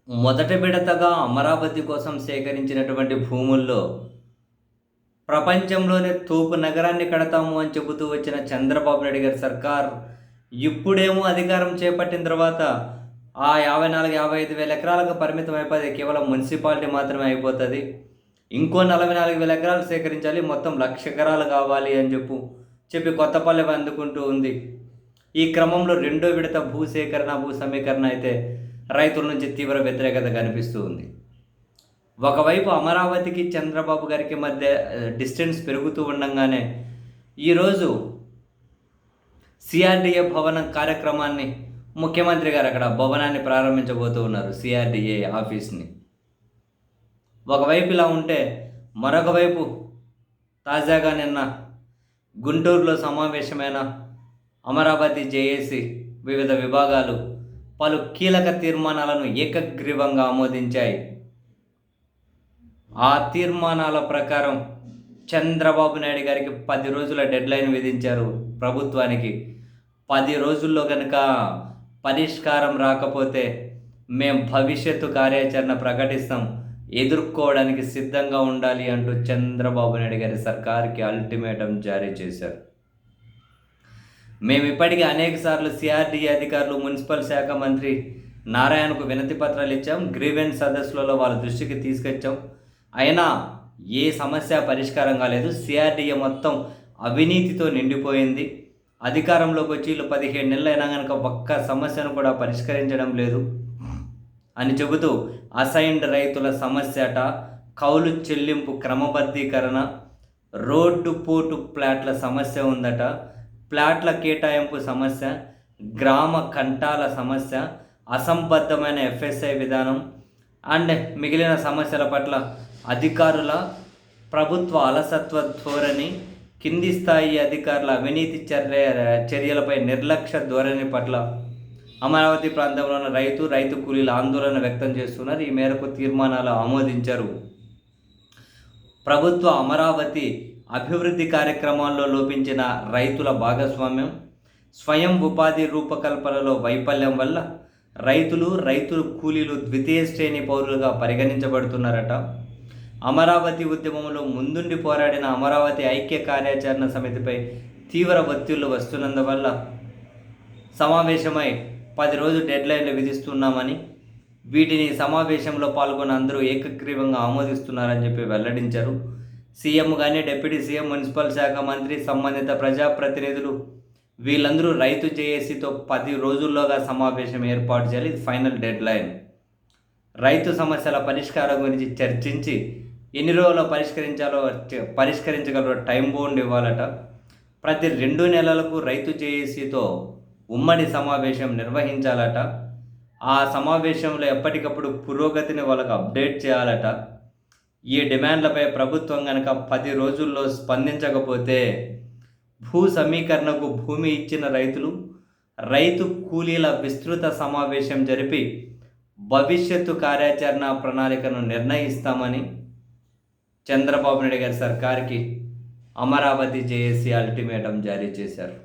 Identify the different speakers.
Speaker 1: మొదటి విడతగా అమరావతి కోసం సేకరించినటువంటి భూముల్లో ప్రపంచంలోనే తూపు నగరాన్ని కడతాము అని చెబుతూ వచ్చిన చంద్రబాబు నాయుడు గారి సర్కార్ ఇప్పుడేమో అధికారం చేపట్టిన తర్వాత ఆ 54,000-55,000 ఎకరాలకు పరిమితం అయిపోతే కేవలం మున్సిపాలిటీ మాత్రమే అయిపోతుంది. ఇంకో 44,000 ఎకరాలు సేకరించాలి, మొత్తం 1,00,000 ఎకరాలు కావాలి అని చెప్పి కొత్తపల్లి అందుకుంటూ ఉంది. ఈ క్రమంలో రెండో విడత భూసేకరణ భూ సమీకరణ అయితే రైతుల నుంచి తీవ్ర వ్యతిరేకత కనిపిస్తూ ఉంది. ఒకవైపు అమరావతికి చంద్రబాబు గారికి మధ్య డిస్టెన్స్ పెరుగుతూ ఉండగానే ఈరోజు సిఆర్డిఏ భవనం కార్యక్రమాన్ని ముఖ్యమంత్రి గారు అక్కడ భవనాన్ని ప్రారంభించబోతూ ఉన్నారు, సిఆర్డిఏ ఆఫీస్ని. ఒకవైపు ఇలా ఉంటే మరొక వైపు తాజాగా నిన్న గుంటూరులో సమావేశమైన అమరావతి జేఏసీ వివిధ విభాగాలు పలు కీలక తీర్మానాలను ఏకగ్రీవంగా ఆమోదించాయి. ఆ తీర్మానాల ప్రకారం చంద్రబాబు నాయుడు గారికి 10 రోజుల డెడ్లైన్ విధించారు ప్రభుత్వానికి. 10 రోజుల్లో కనుక పరిష్కారం రాకపోతే మేం భవిష్యత్తు కార్యాచరణ ప్రకటిస్తాం, ఎదుర్కోవడానికి సిద్ధంగా ఉండాలి అంటూ చంద్రబాబు నాయుడు గారి సర్కార్కి అల్టిమేటం జారీ చేశారు. మేము ఇప్పటికీ అనేకసార్లు సిఆర్డీఏ అధికారులు, మున్సిపల్ శాఖ మంత్రి నారాయణకు వినతి పత్రాలు ఇచ్చాం, గ్రీవెన్స్ సదస్సులలో వాళ్ళ దృష్టికి తీసుకొచ్చాం. అయినా ఏ సమస్య పరిష్కారం కాలేదు. సిఆర్డీఏ మొత్తం అవినీతితో నిండిపోయింది. అధికారంలోకి వచ్చి 15 నెలలు అయినా కనుక ఒక్క సమస్యను కూడా పరిష్కరించడం లేదు అని చెబుతూ అసైన్డ్ రైతుల సమస్యట, కౌలు చెల్లింపు క్రమబద్ధీకరణ, రోడ్డు పోటు ప్లాట్ల సమస్య ఉందట, ప్లాట్ల కేటాయింపు సమస్య, గ్రామ కంటాల సమస్య, అసంబద్ధమైన ఎఫ్ఎస్ఐ విధానం అండ్ మిగిలిన సమస్యల పట్ల అధికారుల ప్రభుత్వ అలసత్వ ధోరణి, కింది స్థాయి అధికారుల అవినీతి చర్యలపై నిర్లక్ష్య ధోరణి పట్ల అమరావతి ప్రాంతంలో ఉన్న రైతు కూలీల ఆందోళన వ్యక్తం చేస్తున్నారు. ఈ మేరకు తీర్మానాలు ఆమోదించారు. ప్రభుత్వ అమరావతి అభివృద్ధి కార్యక్రమాల్లో లోపించిన రైతుల భాగస్వామ్యం, స్వయం ఉపాధి రూపకల్పనలో వైఫల్యం వల్ల రైతు కూలీలు ద్వితీయ శ్రేణి పౌరులుగా పరిగణించబడుతున్నారట. అమరావతి ఉద్యమంలో ముందుండి పోరాడిన అమరావతి ఐక్య కార్యాచరణ సమితిపై తీవ్ర ఒత్తిళ్లు వస్తున్నందువల్ల సమావేశమై 10 రోజులు డెడ్లైన్లు విధిస్తున్నామని, వీటిని సమావేశంలో పాల్గొన్న అందరూ ఏకగ్రీవంగా ఆమోదిస్తున్నారని చెప్పి వెల్లడించారు. సీఎం కానీ, డిప్యూటీ సీఎం, మున్సిపల్ శాఖ మంత్రి, సంబంధిత ప్రజాప్రతినిధులు వీళ్ళందరూ రైతు జేఏసీతో 10 రోజుల్లోగా సమావేశం ఏర్పాటు చేయాలి. ఇది ఫైనల్ డెడ్లైన్. రైతు సమస్యల పరిష్కారం గురించి చర్చించి ఎన్ని రోజుల్లో పరిష్కరించగలరో టైం బౌండ్ ఇవ్వాలట. ప్రతి 2 నెలలకు రైతు జేఏసీతో ఉమ్మడి సమావేశం నిర్వహించాలట. ఆ సమావేశంలో ఎప్పటికప్పుడు పురోగతిని వాళ్ళకు అప్డేట్ చేయాలట. ఈ డిమాండ్లపై ప్రభుత్వం కనుక 10 రోజుల్లో స్పందించకపోతే భూ సమీకరణకు భూమి ఇచ్చిన రైతు కూలీల విస్తృత సమావేశం జరిపి భవిష్యత్తు కార్యాచరణ ప్రణాళికను నిర్ణయిస్తామని చంద్రబాబు నాయుడు గారి సర్కార్కి అమరావతి జేఏసీ అల్టిమేటం జారీ చేశారు.